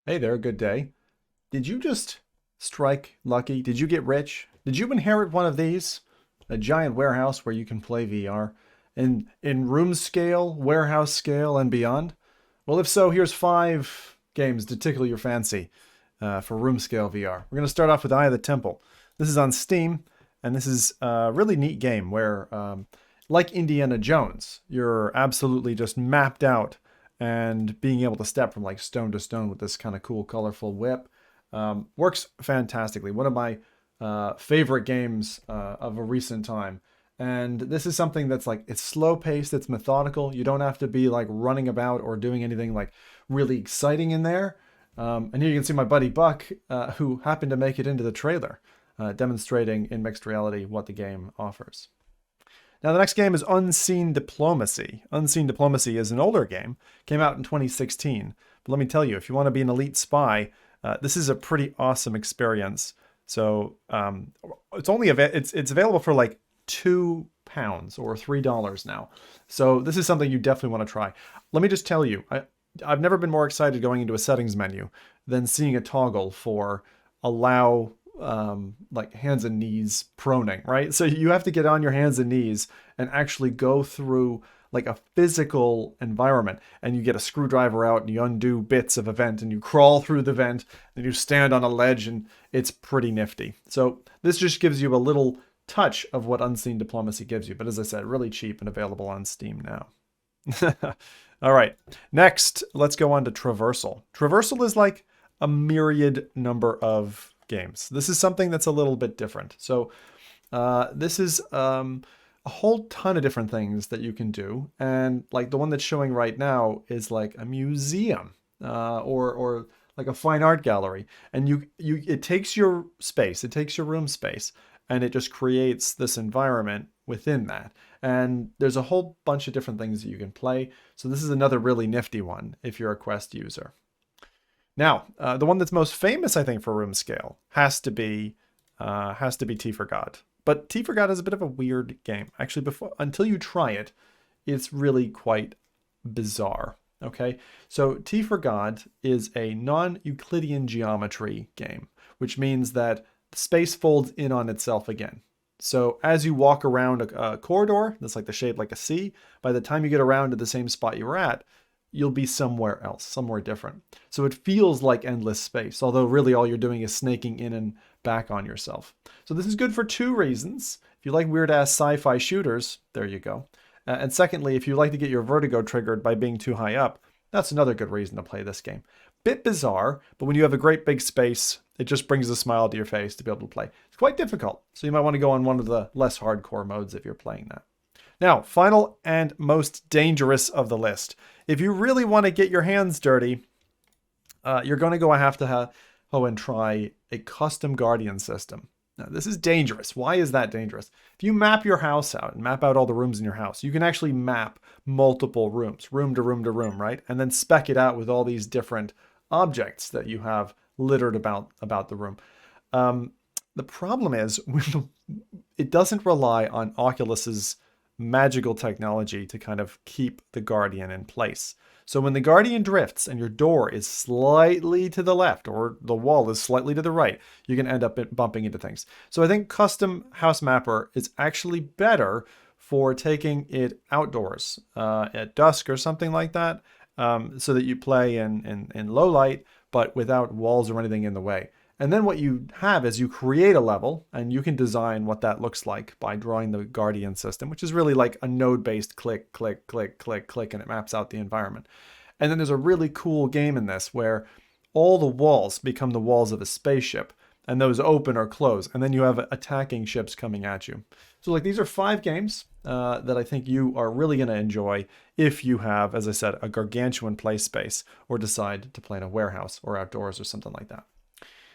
Hey there, good day. Did you just strike lucky? Did you get rich? Did you inherit one of these? A giant warehouse where you can play VR? In room scale, warehouse scale, and beyond? Well, if so, here's 5 games to tickle your fancy for room scale VR. We're going to start off with Eye of the Temple. This is on Steam, and this is a really neat game where, like Indiana Jones, you're absolutely just mapped out and being able to step from like stone to stone with this kind of cool, colorful whip works fantastically. One of my favorite games of a recent time. And this is something that's like, it's slow paced, it's methodical. You don't have to be like running about or doing anything like really exciting in there. And here you can see my buddy Buck, who happened to make it into the trailer, demonstrating in mixed reality what the game offers. Now, the next game is Unseen Diplomacy. Unseen Diplomacy is an older game, came out in 2016. But let me tell you, if you want to be an elite spy, this is a pretty awesome experience. So it's available for like £2 or $3 now. So this is something you definitely want to try. Let me just tell you, I've never been more excited going into a settings menu than seeing a toggle for allow like hands and knees proning, right? So you have to get on your hands and knees and actually go through like a physical environment, and you get a screwdriver out and you undo bits of a vent and you crawl through the vent and you stand on a ledge, and it's pretty nifty. So this just gives you a little touch of what Unseen Diplomacy gives you. But as I said, really cheap and available on Steam now. All right, next, let's go on to TraVRsal. TraVRsal is like a myriad number of games. This is something that's a little bit different. So this is a whole ton of different things that you can do. And like the one that's showing right now is like a museum or like a fine art gallery. And it takes your space, it takes your room space, and it just creates this environment within that. And there's a whole bunch of different things that you can play. So this is another really nifty one if you're a Quest user. Now, the one that's most famous, I think, for Roomscale has to be T for God. But T for God is a bit of a weird game. Actually, until you try it, it's really quite bizarre. Okay, so T for God is a non-Euclidean geometry game, which means that space folds in on itself again. So as you walk around a corridor that's like the shape like a C, by the time you get around to the same spot you were at, you'll be somewhere else, somewhere different. So it feels like endless space, although really all you're doing is snaking in and back on yourself. So this is good for 2 reasons. If you like weird-ass sci-fi shooters, there you go. And secondly, if you like to get your vertigo triggered by being too high up, that's another good reason to play this game. Bit bizarre, but when you have a great big space, it just brings a smile to your face to be able to play. It's quite difficult, so you might want to go on one of the less hardcore modes if you're playing that. Now, final and most dangerous of the list. If you really want to get your hands dirty, you're going to have to go and try a custom guardian system. Now, this is dangerous. Why is that dangerous? If you map your house out and map out all the rooms in your house, you can actually map multiple rooms, room to room to room, right? And then spec it out with all these different objects that you have littered about the room. The problem is it doesn't rely on Oculus's magical technology to kind of keep the Guardian in place. So when the Guardian drifts and your door is slightly to the left or the wall is slightly to the right, you can end up bumping into things. So I think Custom House Mapper is actually better for taking it outdoors at dusk or something like that, so that you play in low light, but without walls or anything in the way. And then what you have is you create a level, and you can design what that looks like by drawing the Guardian system, which is really like a node-based click, click, click, click, click, and it maps out the environment. And then there's a really cool game in this where all the walls become the walls of a spaceship, and those open or close, and then you have attacking ships coming at you. So like these are 5 games that I think you are really going to enjoy if you have, as I said, a gargantuan play space or decide to play in a warehouse or outdoors or something like that.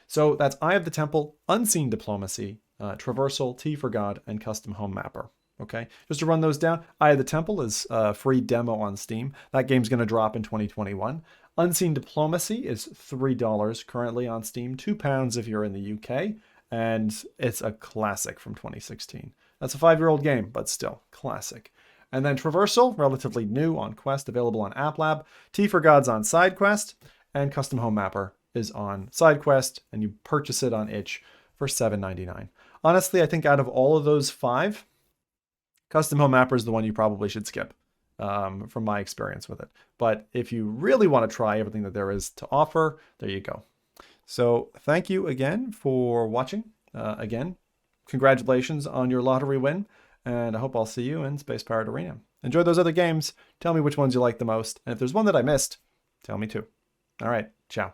So that's Eye of the Temple, Unseen Diplomacy, TraVRsal, T for God, and Custom Home Mapper. Okay, just to run those down, Eye of the Temple is a free demo on Steam. That game's going to drop in 2021. Unseen Diplomacy is $3 currently on Steam, £2 if you're in the UK, and it's a classic from 2016. That's a 5-year-old game, but still, classic. And then TraVRsal, relatively new on Quest, available on App Lab. T for God's on SideQuest, and Custom Home Mapper is on SideQuest, and you purchase it on itch for $7.99. Honestly, I think out of all of those 5, Custom Home Mapper is the one you probably should skip from my experience with it. But if you really want to try everything that there is to offer, there you go. So thank you again for watching. Again, congratulations on your lottery win, and I hope I'll see you in Space Pirate Arena. Enjoy those other games. Tell me which ones you like the most, and if there's one that I missed, tell me too. All right, ciao.